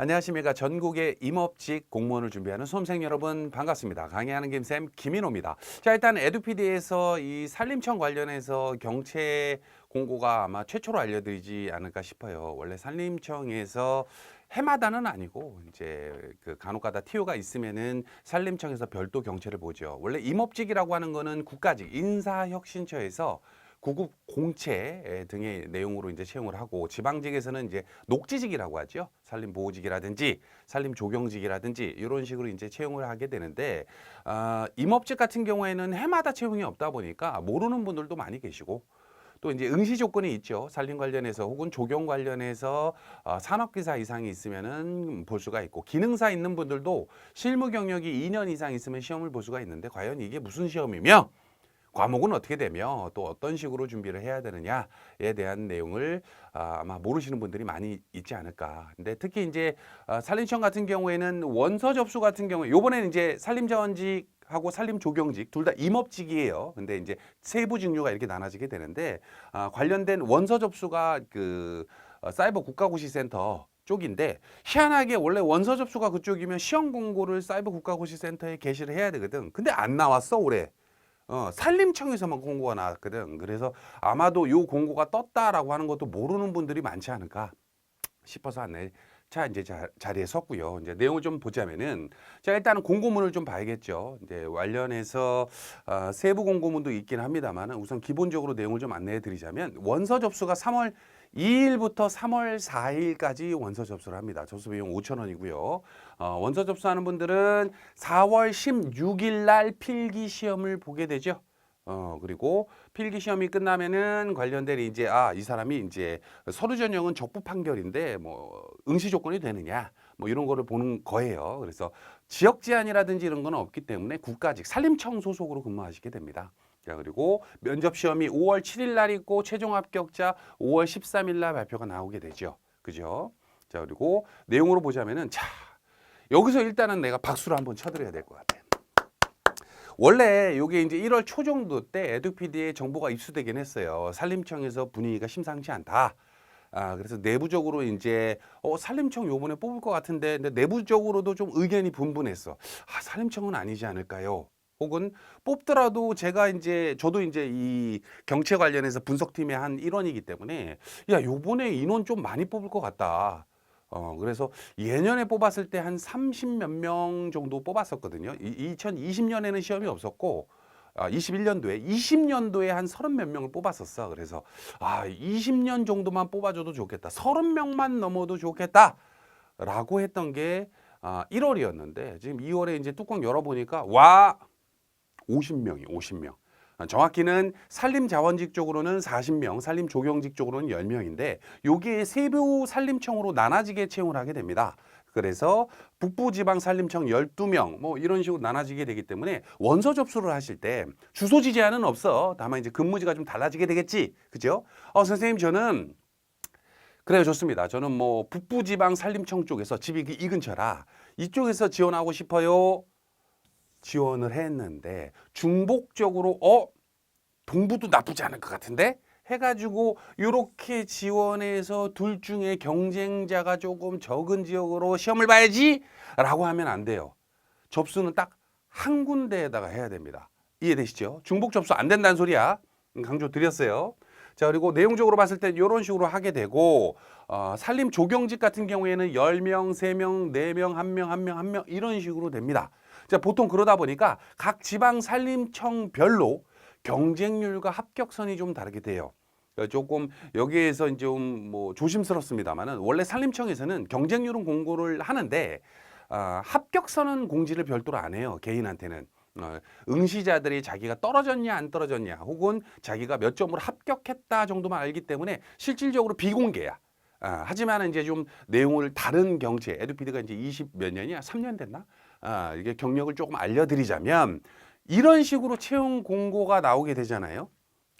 안녕하십니까. 전국의 임업직 공무원을 준비하는 수험생 여러분 반갑습니다. 강의하는 김쌤 김인호입니다. 자, 일단 에듀피디에서 이 산림청 관련해서 경채 공고가 아마 최초로 알려드리지 않을까 싶어요. 원래 산림청에서 해마다는 아니고 이제 그 간혹가다 TO가 있으면은 산림청에서 별도 경채를 보죠. 원래 임업직이라고 하는 거는 국가직 인사혁신처에서 구급 공채 등의 내용으로 이제 채용을 하고, 지방직에서는 이제 녹지직이라고 하죠. 산림보호직이라든지 산림조경직이라든지 이런 식으로 이제 채용을 하게 되는데, 임업직 같은 경우에는 해마다 채용이 없다 보니까 모르는 분들도 많이 계시고, 또 이제 응시 조건이 있죠. 산림 관련해서 혹은 조경 관련해서 산업기사 이상이 있으면은 볼 수가 있고, 기능사 있는 분들도 실무 경력이 2년 이상 있으면 시험을 볼 수가 있는데, 과연 이게 무슨 시험이며 과목은 어떻게 되며 또 어떤 식으로 준비를 해야 되느냐에 대한 내용을 아마 모르시는 분들이 많이 있지 않을까. 근데 특히 이제 산림청 같은 경우에는 원서 접수 같은 경우에 요번에는 이제 산림자원직하고 산림조경직 둘 다 임업직이에요. 근데 이제 세부 직류가 이렇게 나눠지게 되는데, 관련된 원서 접수가 그 사이버 국가고시센터 쪽인데, 희한하게 원래 원서 접수가 그쪽이면 시험 공고를 사이버 국가고시센터에 게시를 해야 되거든. 근데 안 나왔어 올해. 산림청에서만 공고가 나왔거든. 그래서 아마도 요 공고가 떴다라고 하는 것도 모르는 분들이 많지 않을까 싶어서 안내. 자, 이제 자리에 섰고요. 이제 내용을 좀 보자면은, 자, 일단은 공고문을 좀 봐야겠죠. 이제 관련해서 세부 공고문도 있긴 합니다만, 우선 기본적으로 내용을 좀 안내해 드리자면, 원서 접수가 3월 2일부터 3월 4일까지 원서 접수를 합니다. 접수 비용 5,000원이고요. 원서 접수하는 분들은 4월 16일 날 필기 시험을 보게 되죠. 그리고 필기 시험이 끝나면은 관련된 이제 이 사람이 이제 서류 전형은 적부 판결인데 뭐 응시 조건이 되느냐 뭐 이런 거를 보는 거예요. 그래서 지역 제한이라든지 이런 건 없기 때문에 국가직 산림청 소속으로 근무하시게 됩니다. 자, 그리고 면접 시험이 5월 7일 날 있고 최종 합격자 5월 13일 날 발표가 나오게 되죠. 그죠? 자, 그리고 내용으로 보자면은, 자, 여기서 일단은 내가 박수를 한번 쳐드려야 될 것 같아요. 원래 이게 이제 1월 초 정도 때 에듀피디에 정보가 입수되긴 했어요. 산림청에서 분위기가 심상치 않다. 그래서 내부적으로 이제 산림청 요번에 뽑을 것 같은데, 근데 내부적으로도 좀 의견이 분분했어. 산림청은 아니지 않을까요? 혹은 뽑더라도 저도 이제 이 경채 관련해서 분석팀의 한 일원이기 때문에, 야, 요번에 인원 좀 많이 뽑을 것 같다. 그래서 예년에 뽑았을 때 한 30 몇 명 정도 뽑았었거든요. 2020년에는 시험이 없었고, 21년도에, 20년도에 한 30 몇 명을 뽑았었어. 그래서 20년 정도만 뽑아줘도 좋겠다. 30명만 넘어도 좋겠다. 라고 했던 게 1월이었는데, 지금 2월에 이제 뚜껑 열어보니까 50명이 50명. 정확히는 산림자원직 쪽으로는 40명, 산림조경직 쪽으로는 10명인데, 요게 세부 산림청으로 나눠지게 채용을 하게 됩니다. 그래서 북부지방산림청 12명 뭐 이런 식으로 나눠지게 되기 때문에 원서 접수를 하실 때 주소지 제한은 없어. 다만 이제 근무지가 좀 달라지게 되겠지. 그죠? 선생님, 저는 그래요, 좋습니다. 저는 뭐 북부지방산림청 쪽에서 집이 이 근처라 이쪽에서 지원하고 싶어요. 지원을 했는데 중복 적으로 동부도 나쁘지 않을 것 같은데 해가지고 요렇게 지원해서 둘 중에 경쟁자가 조금 적은 지역으로 시험을 봐야지 라고 하면 안 돼요. 접수는 딱 한 군데에다가 해야 됩니다. 이해되시죠? 중복 접수 안 된다는 소리야. 강조 드렸어요. 자, 그리고 내용적으로 봤을 때 이런 식으로 하게 되고, 산림 조경직 같은 경우에는 10명, 3명, 4명, 1명, 1명, 1명 이런 식으로 됩니다. 자, 보통 그러다 보니까 각 지방 산림청별로 경쟁률과 합격선이 좀 다르게 돼요. 조금 여기에서 이제 좀 뭐 조심스럽습니다만은, 원래 산림청에서는 경쟁률은 공고를 하는데 합격선은 공지를 별도로 안 해요. 개인한테는. 응시자들이 자기가 떨어졌냐 안 떨어졌냐 혹은 자기가 몇 점으로 합격했다 정도만 알기 때문에 실질적으로 비공개야. 하지만 이제 좀 내용을 다른 경제, 에듀피드가 이제 20 몇 년이야? 3년 됐나? 이게 경력을 조금 알려드리자면, 이런 식으로 채용 공고가 나오게 되잖아요.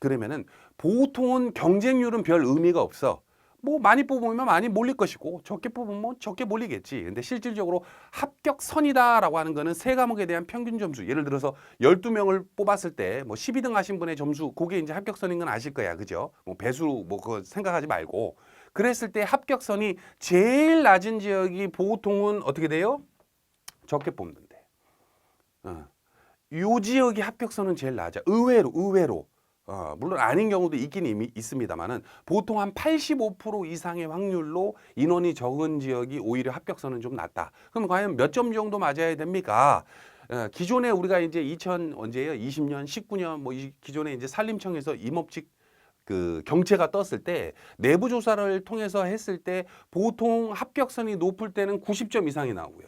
그러면은 보통은 경쟁률은 별 의미가 없어. 뭐 많이 뽑으면 많이 몰릴 것이고 적게 뽑으면 적게 몰리겠지. 근데 실질적으로 합격선이다라고 하는 거는 세 과목에 대한 평균 점수. 예를 들어서 12명을 뽑았을 때 뭐 12등 하신 분의 점수, 그게 이제 합격선인 건 아실 거야. 그죠? 뭐 배수 뭐 그거 생각하지 말고. 그랬을 때 합격선이 제일 낮은 지역이 보통은 어떻게 돼요? 적게 뽑는데. 요 지역이 합격선은 제일 낮아. 의외로. 물론 아닌 경우도 있긴 이미 있습니다만은 보통 한 85% 이상의 확률로 인원이 적은 지역이 오히려 합격선은 좀 낮다. 그럼 과연 몇 점 정도 맞아야 됩니까? 기존에 우리가 이제 언제예요? 20년, 19년 뭐 기존에 이제 산림청에서 임업직 그 경채가 떴을 때 내부 조사를 통해서 했을 때 보통 합격선이 높을 때는 90점 이상이 나오고요.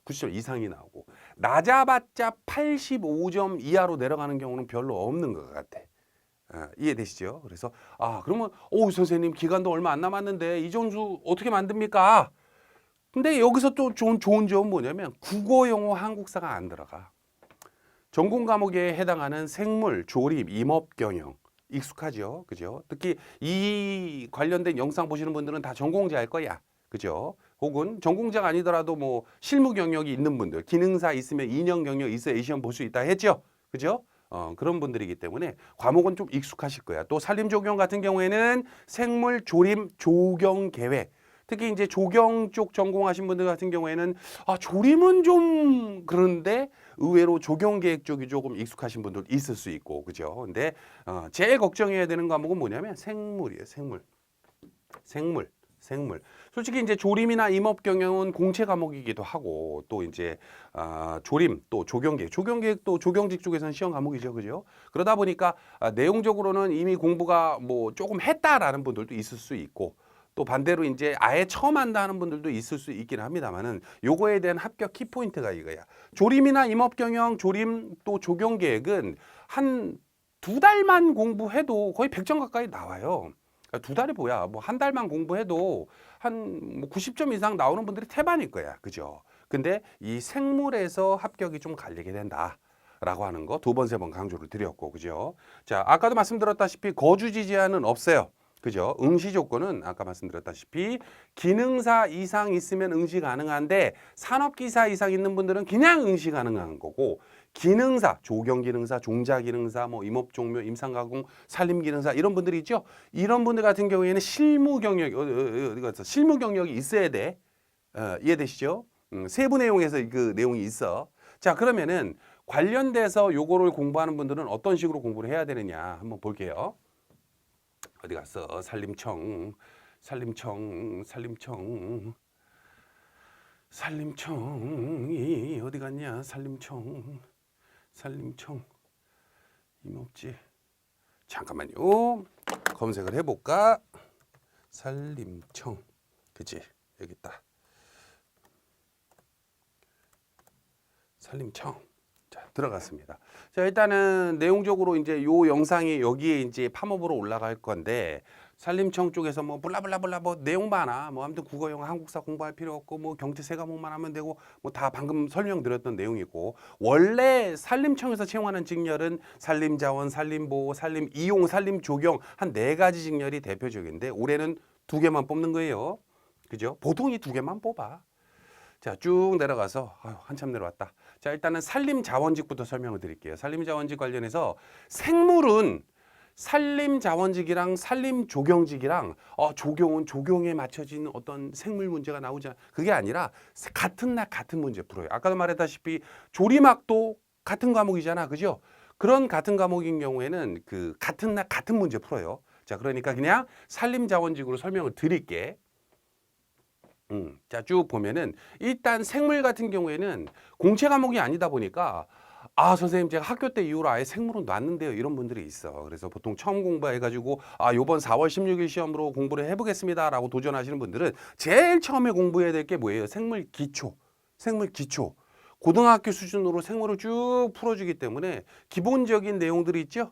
90점 이상이 나오고 낮아봤자 85점 이하로 내려가는 경우는 별로 없는 것 같아. 이해되시죠? 그래서 그러면 선생님 기간도 얼마 안 남았는데 이 점수 어떻게 만듭니까? 근데 여기서 또 좋은 점은 뭐냐면 국어, 영어, 한국사가 안 들어가. 전공 과목에 해당하는 생물, 조립, 임업, 경영 익숙하죠, 그죠? 특히 이 관련된 영상 보시는 분들은 다 전공자일 거야, 그죠? 혹은 전공자가 아니더라도 뭐 실무 경력이 있는 분들, 기능사 있으면 2년 경력 있어야 시험 볼 수 있다 했죠, 그죠? 그런 분들이기 때문에 과목은 좀 익숙하실 거야. 또 산림 조경 같은 경우에는 생물, 조림, 조경 계획. 특히 이제 조경 쪽 전공하신 분들 같은 경우에는 조림은 좀 그런데 의외로 조경 계획 쪽이 조금 익숙하신 분들 있을 수 있고, 그죠? 근데 제일 걱정해야 되는 과목은 뭐냐면 생물이에요. 생물. 솔직히 이제 조림이나 임업 경영은 공채 과목이기도 하고 또 이제 조림 또 조경계획도 조경직 쪽에서는 시험 과목이죠, 그죠? 그러다 보니까 내용적으로는 이미 공부가 뭐 조금 했다라는 분들도 있을 수 있고 또 반대로 이제 아예 처음 한다 하는 분들도 있을 수 있긴 합니다만은 요거에 대한 합격 키포인트가 이거야. 조림이나 임업 경영, 조림 또 조경계획은 한 2달만 공부해도 거의 100점 가까이 나와요. 2달이 뭐야? 뭐 한 달만 공부해도 한 90점 이상 나오는 분들이 태반일 거야. 그죠? 근데 이 생물에서 합격이 좀 갈리게 된다. 라고 하는 거 2번, 3번 강조를 드렸고, 그죠? 자, 아까도 말씀드렸다시피 거주지 제한은 없어요. 그죠? 응시 조건은 아까 말씀드렸다시피 기능사 이상 있으면 응시 가능한데 산업기사 이상 있는 분들은 그냥 응시 가능한 거고 기능사, 조경기능사, 종자기능사, 뭐 임업종묘, 임상가공, 산림기능사 이런 분들이 있죠. 이런 분들 같은 경우에는 실무 경력이 있어야 돼. 이해되시죠? 세부 내용에서 그 내용이 있어. 자, 그러면은 관련돼서 요거를 공부하는 분들은 어떤 식으로 공부를 해야 되느냐 한번 볼게요. 어디 갔어? 산림청이 어디 갔냐? 산림청 임업지 잠깐만요. 검색을 해볼까? 산림청 그치? 여기 있다. 산림청. 자, 들어갔습니다. 자, 일단은 내용적으로 이제 요 영상이 여기에 이제 팝업으로 올라갈 건데 산림청 쪽에서 뭐 블라블라블라 뭐 내용 많아. 뭐 아무튼 국어, 영어, 한국사 공부할 필요 없고 뭐 경제 세 과목만 하면 되고 뭐 다 방금 설명드렸던 내용이고 원래 산림청에서 채용하는 직렬은 산림자원, 산림보호, 산림이용, 산림조경 한 4가지 직렬이 대표적인데 올해는 2개만 뽑는 거예요. 그죠? 보통 이 2개만 뽑아. 자, 쭉 내려가서 한참 내려왔다. 자, 일단은 산림자원직부터 설명을 드릴게요. 산림자원직 관련해서 생물은 산림자원직이랑 산림조경직이랑 조경은 조경에 맞춰진 어떤 생물 문제가 나오지 그게 아니라 같은 날 같은 문제 풀어요. 아까도 말했다시피 조리막도 같은 과목이잖아. 그죠? 그런 같은 과목인 경우에는 그 같은 날 같은 문제 풀어요. 자, 그러니까 그냥 산림자원직으로 설명을 드릴게. 자, 쭉 보면은 일단 생물 같은 경우에는 공채 과목이 아니다 보니까 선생님 제가 학교 때 이후로 아예 생물은 놨는데요 이런 분들이 있어. 그래서 보통 처음 공부해가지고 요번 4월 16일 시험으로 공부를 해보겠습니다 라고 도전하시는 분들은 제일 처음에 공부해야 될 게 뭐예요? 생물 기초. 고등학교 수준으로 생물을 쭉 풀어주기 때문에 기본적인 내용들이 있죠.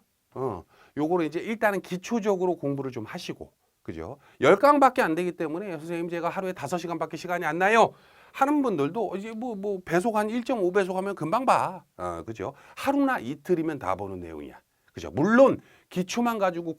요거를 이제 일단은 기초적으로 공부를 좀 하시고 그죠? 10강밖에 안 되기 때문에 선생님 제가 하루에 5시간밖에 시간이 안 나요. 하는 분들도 이제 뭐 배속 한 1.5배속 하면 금방 봐. 그죠? 하루나 이틀이면 다 보는 내용이야. 그죠? 물론 기초만 가지고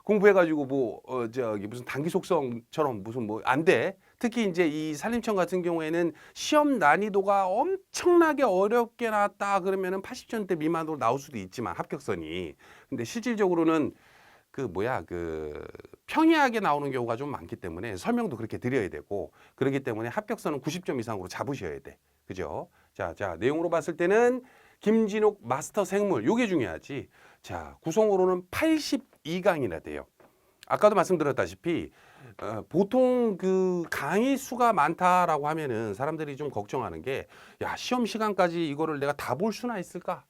공부해가지고 무슨 단기 속성처럼 무슨 뭐 안 돼. 특히 이제 이 산림청 같은 경우에는 시험 난이도가 엄청나게 어렵게 나왔다 그러면은 80점대 미만으로 나올 수도 있지만 합격선이. 근데 실질적으로는 그 평이하게 나오는 경우가 좀 많기 때문에 설명도 그렇게 드려야 되고 그렇기 때문에 합격선은 90점 이상으로 잡으셔야 돼. 그죠? 자, 내용으로 봤을 때는 김진욱 마스터 생물 요게 중요하지. 자, 구성으로는 82강이나 돼요. 아까도 말씀드렸다시피 보통 그 강의 수가 많다라고 하면은 사람들이 좀 걱정하는 게 야, 시험 시간까지 이거를 내가 다 볼 수나 있을까?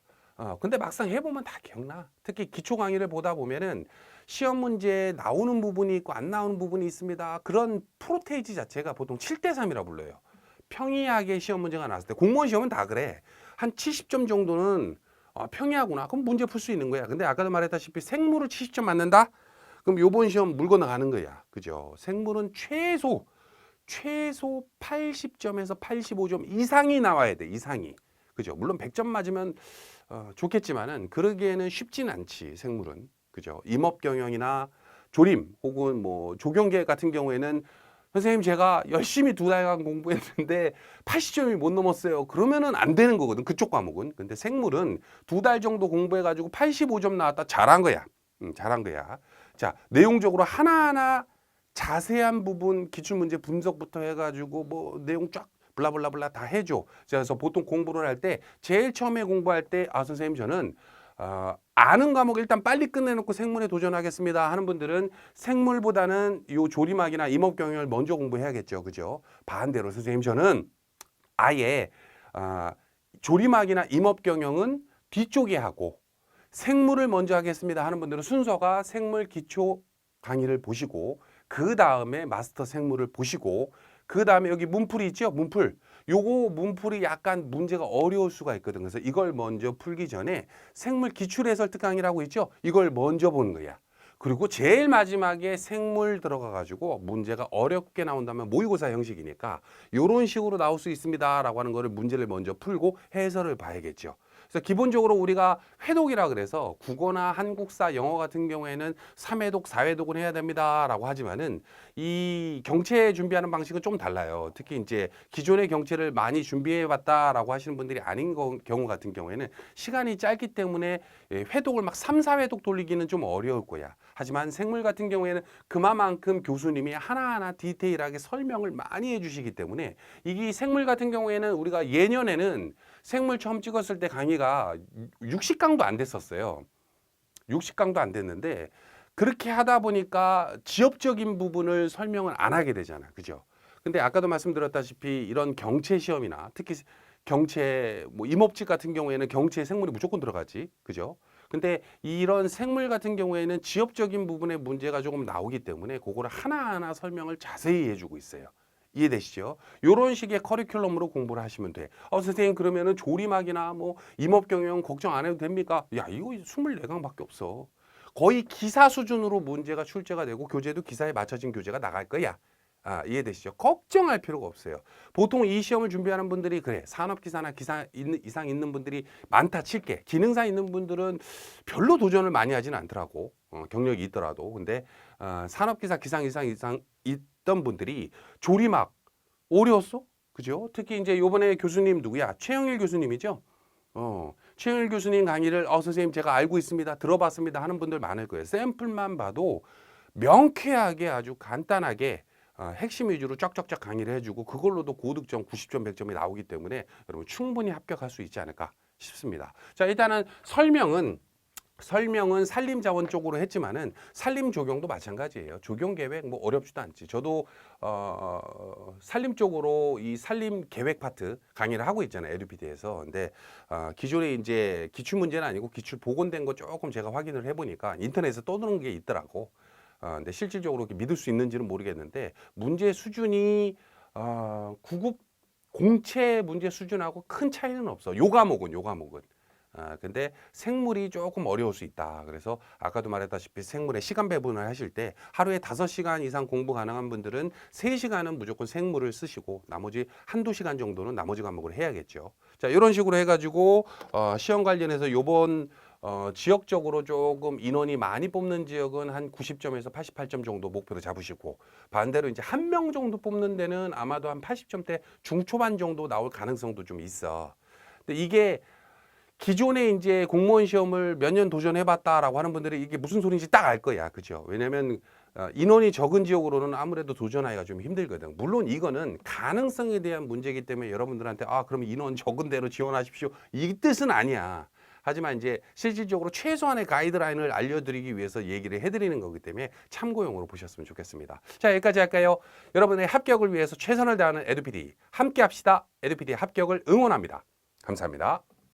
근데 막상 해보면 다 기억나. 특히 기초 강의를 보다 보면은 시험 문제에 나오는 부분이 있고 안 나오는 부분이 있습니다. 그런 프로테이지 자체가 보통 7대3이라 불러요. 평이하게 시험 문제가 나왔을 때 공무원 시험은 다 그래. 한 70점 정도는 평이하구나. 그럼 문제 풀 수 있는 거야. 근데 아까도 말했다시피 생물을 70점 맞는다? 그럼 요번 시험 물 건너가는 거야. 그죠? 생물은 최소 80점에서 85점 이상이 나와야 돼. 이상이. 그죠? 물론 100점 맞으면 좋겠지만은 그러기에는 쉽진 않지. 생물은. 그죠? 임업 경영이나 조림 혹은 뭐 조경계 같은 경우에는 선생님 제가 열심히 2달간 공부했는데 80점이 못 넘었어요. 그러면은 안 되는 거거든. 그쪽 과목은. 근데 생물은 2달 정도 공부해가지고 85점 나왔다. 잘한 거야. 잘한 거야. 자, 내용적으로 하나하나 자세한 부분 기출문제 분석부터 해가지고 뭐 내용 쫙 블라블라블라 다 해줘. 그래서 보통 공부를 할 때 제일 처음에 공부할 때 선생님 저는 아는 과목 일단 빨리 끝내놓고 생물에 도전하겠습니다 하는 분들은 생물보다는 요 조림학이나 임업경영을 먼저 공부해야겠죠. 그죠? 반대로 선생님 저는 아예 조림학이나 임업경영은 뒤쪽에 하고 생물을 먼저 하겠습니다 하는 분들은 순서가 생물 기초 강의를 보시고 그 다음에 마스터 생물을 보시고 그 다음에 여기 문풀이 있죠? 문풀. 요거 문풀이 약간 문제가 어려울 수가 있거든. 그래서 이걸 먼저 풀기 전에 생물 기출 해설 특강이라고 있죠? 이걸 먼저 보는 거야. 그리고 제일 마지막에 생물 들어가 가지고 문제가 어렵게 나온다면 모의고사 형식이니까 요런 식으로 나올 수 있습니다라고 하는 거를 문제를 먼저 풀고 해설을 봐야겠죠. 그래서 기본적으로 우리가 회독이라 그래서 국어나 한국사, 영어 같은 경우에는 3회독, 4회독은 해야 됩니다라고 하지만은 이 경채 준비하는 방식은 좀 달라요. 특히 이제 기존의 경채를 많이 준비해 봤다라고 하시는 분들이 아닌 경우 같은 경우에는 시간이 짧기 때문에 회독을 막 3, 4회독 돌리기는 좀 어려울 거야. 하지만 생물 같은 경우에는 그만큼 교수님이 하나하나 디테일하게 설명을 많이 해주시기 때문에 이게 생물 같은 경우에는 우리가 예년에는 생물 처음 찍었을 때 강의가 60강도 안 됐었어요. 60강도 안 됐는데 그렇게 하다 보니까 지엽적인 부분을 설명을 안 하게 되잖아. 그죠? 근데 아까도 말씀드렸다시피 이런 경채 시험이나 특히 경채 뭐 임업직 같은 경우에는 경채에 생물이 무조건 들어가지. 그죠? 근데 이런 생물 같은 경우에는 지엽적인 부분의 문제가 조금 나오기 때문에 그거를 하나하나 설명을 자세히 해주고 있어요. 이해되시죠? 이런 식의 커리큘럼으로 공부를 하시면 돼. 선생님 그러면은 조림학이나 뭐 임업경영 걱정 안 해도 됩니까? 야, 이거 24강밖에 없어. 거의 기사 수준으로 문제가 출제가 되고 교재도 기사에 맞춰진 교재가 나갈 거야. 이해되시죠? 걱정할 필요가 없어요. 보통 이 시험을 준비하는 분들이 그래 산업기사나 기사 이상 있는 분들이 많다 칠게. 기능사 있는 분들은 별로 도전을 많이 하진 않더라고. 경력이 있더라도. 근데 산업기사 기상 이상 있던 분들이 조리막 어려웠어? 그죠? 특히 이제 요번에 교수님 누구야? 최영일 교수님이죠? 최영일 교수님 강의를 선생님 제가 알고 있습니다. 들어봤습니다 하는 분들 많을 거예요. 샘플만 봐도 명쾌하게 아주 간단하게 핵심 위주로 쫙쫙쫙 강의를 해주고 그걸로도 고득점 90점 100점이 나오기 때문에 여러분 충분히 합격할 수 있지 않을까 싶습니다. 자, 일단은 설명은 산림자원 쪽으로 했지만은 산림 조경도 마찬가지예요. 조경 계획 뭐 어렵지도 않지. 저도 산림 쪽으로 이 산림 계획 파트 강의를 하고 있잖아요. 에듀피디에서. 근데 기존에 이제 기출 문제는 아니고 기출 복원된 거 조금 제가 확인을 해보니까 인터넷에 떠도는 게 있더라고. 근데 실질적으로 믿을 수 있는지는 모르겠는데 문제 수준이 9급 공채 문제 수준하고 큰 차이는 없어. 요 과목은. 근데 생물이 조금 어려울 수 있다. 그래서 아까도 말했다시피 생물의 시간 배분을 하실 때 하루에 5시간 이상 공부 가능한 분들은 3시간은 무조건 생물을 쓰시고 나머지 1~2시간 정도는 나머지 과목을 해야겠죠. 자, 이런 식으로 해가지고 시험 관련해서 요번 지역적으로 조금 인원이 많이 뽑는 지역은 한 90점에서 88점 정도 목표로 잡으시고 반대로 이제 1명 정도 뽑는 데는 아마도 한 80점대 중초반 정도 나올 가능성도 좀 있어. 근데 이게 기존에 이제 공무원 시험을 몇 년 도전해봤다라고 하는 분들이 이게 무슨 소리인지 딱 알 거야. 그죠? 왜냐면 인원이 적은 지역으로는 아무래도 도전하기가 좀 힘들거든. 물론 이거는 가능성에 대한 문제이기 때문에 여러분들한테 그럼 인원 적은 대로 지원하십시오. 이 뜻은 아니야. 하지만 이제 실질적으로 최소한의 가이드라인을 알려드리기 위해서 얘기를 해드리는 거기 때문에 참고용으로 보셨으면 좋겠습니다. 자, 여기까지 할까요? 여러분의 합격을 위해서 최선을 다하는 에듀피디 함께 합시다. 에듀피디 합격을 응원합니다. 감사합니다.